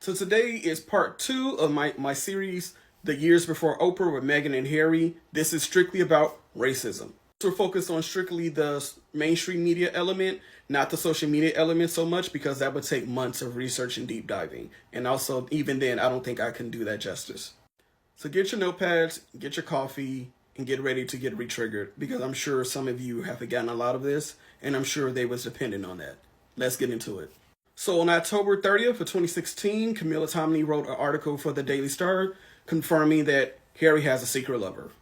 So today is part 2 of my series, The Years Before Oprah with Meghan and Harry. This is strictly about racism. So we're focused on strictly the mainstream media element, not the social media element so much, because that would take months of research and deep diving. And also, even then, I don't think I can do that justice. So get your notepads, get your coffee, and get ready to get re-triggered, because I'm sure some of you have forgotten a lot of this, and I'm sure they was dependent on that. Let's get into it. So on October 30th of 2016, Camilla Tominey wrote an article for the Daily Star confirming that Harry has a secret lover.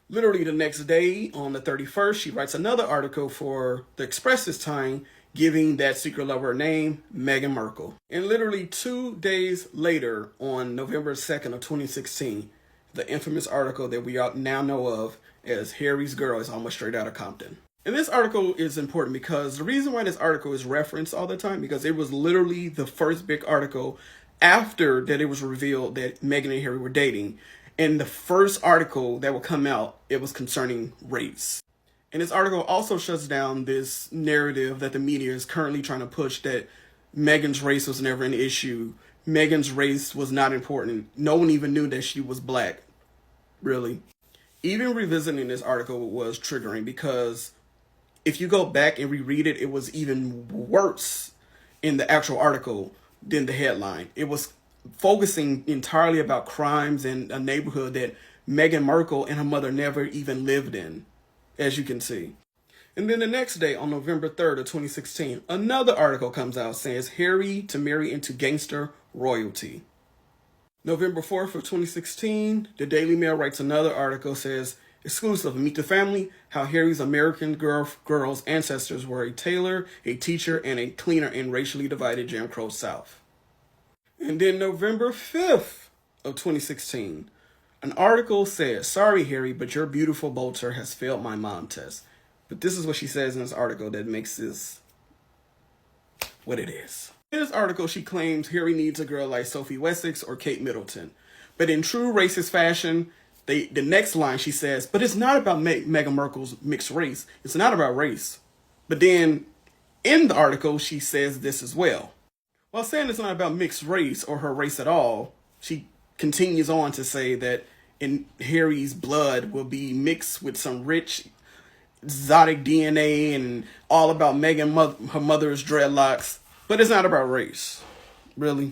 Literally the next day, on the 31st, she writes another article for the Express this time, giving that secret lover a name, Meghan Markle. And literally 2 days later, on November 2nd of 2016, the infamous article that we now know of as Harry's Girl is almost straight out of Compton. And this article is important because the reason why this article is referenced all the time, because it was literally the first big article after that it was revealed that Meghan and Harry were dating. And the first article that would come out, it was concerning race. And this article also shuts down this narrative that the media is currently trying to push, that Meghan's race was never an issue. Meghan's race was not important. No one even knew that she was black. Really. Even revisiting this article was triggering, because if you go back and reread it, it was even worse in the actual article than the headline. It was focusing entirely about crimes in a neighborhood that Meghan Markle and her mother never even lived in, as you can see. And then the next day, on November 3rd of 2016, another article comes out saying Harry to marry into gangster royalty. November 4th of 2016, the Daily Mail writes another article, says, exclusive, Meet the Family, how Harry's American girl's ancestors were a tailor, a teacher, and a cleaner in racially divided Jim Crow South. And then November 5th of 2016, an article says, sorry, Harry, but your beautiful bolter has failed my mom test. But this is what she says in this article that makes this what it is. In this article, she claims Harry needs a girl like Sophie Wessex or Kate Middleton. But in true racist fashion, the next line she says, but it's not about Meghan Markle's mixed race. It's not about race. But then in the article, she says this as well. While saying it's not about mixed race or her race at all, she continues on to say that in Harry's blood will be mixed with some rich exotic DNA and all about Meghan, her mother's dreadlocks. But it's not about race. Really.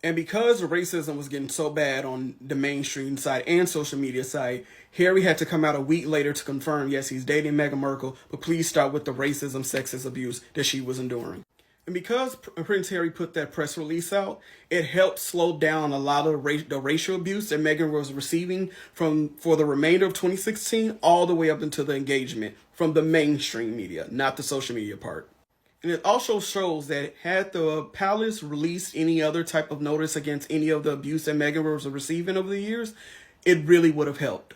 And because racism was getting so bad on the mainstream side and social media side, Harry had to come out a week later to confirm, yes, he's dating Meghan Markle, but please start with the racism, sexist abuse that she was enduring. And because Prince Harry put that press release out, it helped slow down a lot of the racial abuse that Meghan was receiving for the remainder of 2016 all the way up into the engagement from the mainstream media, not the social media part. And it also shows that had the palace released any other type of notice against any of the abuse that Meghan was receiving over the years, it really would have helped.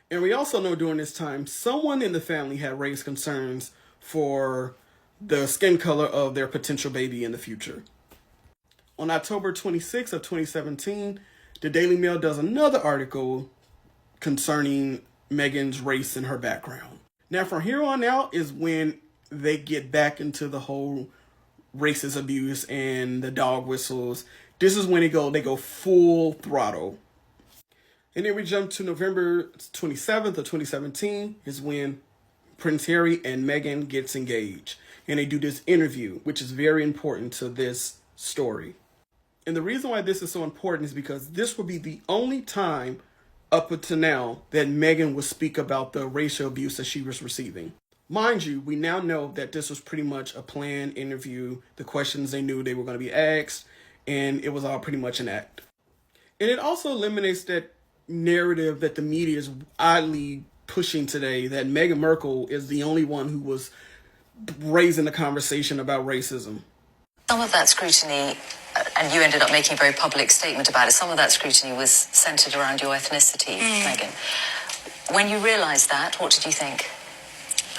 And we also know during this time, someone in the family had raised concerns for the skin color of their potential baby in the future. On October 26th of 2017, the Daily Mail does another article concerning Meghan's race and her background. Now, from here on out is when they get back into the whole racist abuse and the dog whistles. This is when they go full throttle. And then we jump to November 27th of 2017 is when Prince Harry and Meghan gets engaged. And they do this interview, which is very important to this story. And the reason why this is so important is because this will be the only time up until now that Meghan will speak about the racial abuse that she was receiving. Mind you, we now know that this was pretty much a planned interview. The questions they knew they were going to be asked, and it was all pretty much an act. And it also eliminates that narrative that the media is oddly pushing today, that Meghan Markle is the only one who was raising the conversation about racism. Some of that scrutiny, and you ended up making a very public statement about it, some of that scrutiny was centered around your ethnicity, Meghan. When you realized that, what did you think?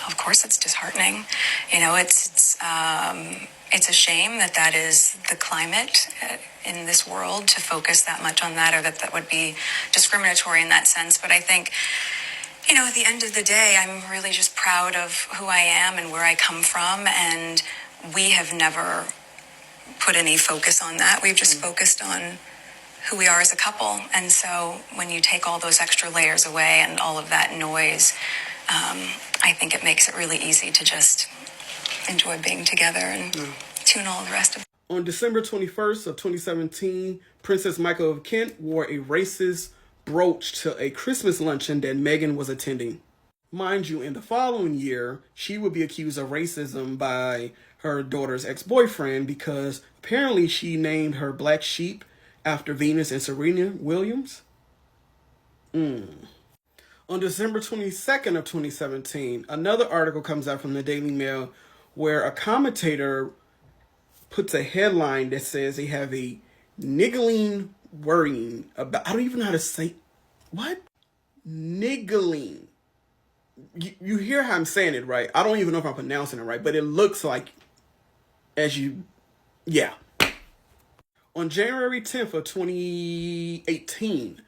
Of course, it's disheartening. You know, it's a shame that is the climate in this world, to focus that much on that, or that would be discriminatory in that sense. But I think, you know, at the end of the day, I'm really just proud of who I am and where I come from. And we have never put any focus on that. We've just focused on who we are as a couple. And so when you take all those extra layers away and all of that noise, I think it makes it really easy to just enjoy being together and tune all the rest of it. On December 21st of 2017, Princess Michael of Kent wore a racist brooch to a Christmas luncheon that Meghan was attending. Mind you, in the following year, she would be accused of racism by her daughter's ex-boyfriend because apparently she named her black sheep after Venus and Serena Williams. On December 22nd of 2017, another article comes out from the Daily Mail where a commentator puts a headline that says they have a niggling worrying about, I don't even know how to say, what? Niggling. You hear how I'm saying it, right? I don't even know if I'm pronouncing it right, but it looks like, yeah. On January 10th of 2018,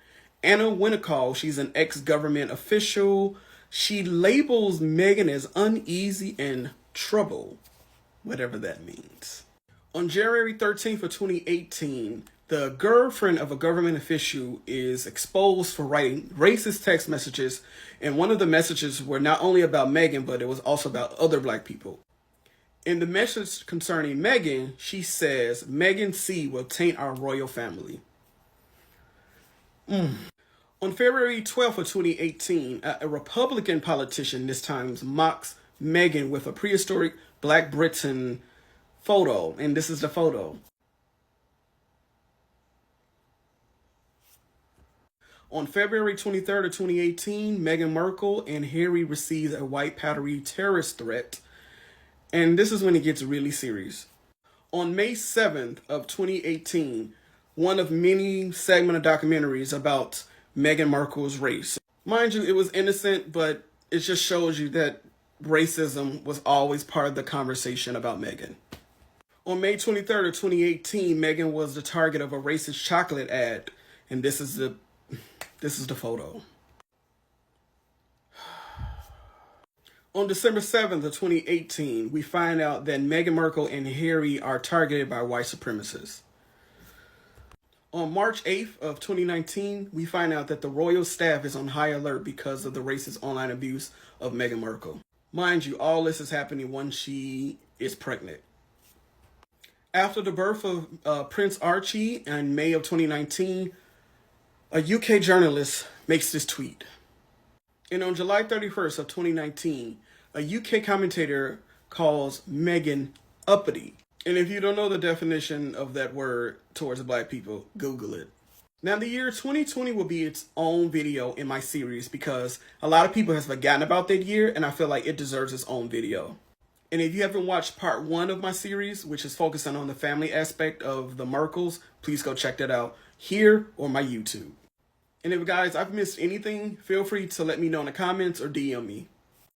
Anna Winnicall, she's an ex-government official. She labels Meghan as uneasy and trouble, whatever that means. On January 13th of 2018, the girlfriend of a government official is exposed for writing racist text messages, and one of the messages were not only about Meghan, but it was also about other black people. In the message concerning Meghan, she says, Meghan C. will taint our royal family. On February 12th of 2018, a Republican politician this time mocks Meghan with a prehistoric Black Britain photo, and this is the photo. On February 23rd of 2018, Meghan Markle and Harry received a white powdery terrorist threat, and this is when it gets really serious. On May 7th of 2018, one of many segment of documentaries about Meghan Markle's race. Mind you, it was innocent, but it just shows you that racism was always part of the conversation about Meghan. On May 23rd of 2018, Meghan was the target of a racist chocolate ad, and this is the photo. On December 7th of 2018, we find out that Meghan Markle and Harry are targeted by white supremacists. On March 8th of 2019, we find out that the royal staff is on high alert because of the racist online abuse of Meghan Markle. Mind you, all this is happening once she is pregnant. After the birth of Prince Archie in May of 2019, a UK journalist makes this tweet. And on July 31st of 2019, a UK commentator calls Meghan uppity. And if you don't know the definition of that word towards black people, Google it. Now, the year 2020 will be its own video in my series because a lot of people have forgotten about that year, and I feel like it deserves its own video. And if you haven't watched part 1 of my series, which is focusing on the family aspect of the Markles, please go check that out here or my YouTube. And if guys, I've missed anything, feel free to let me know in the comments or DM me.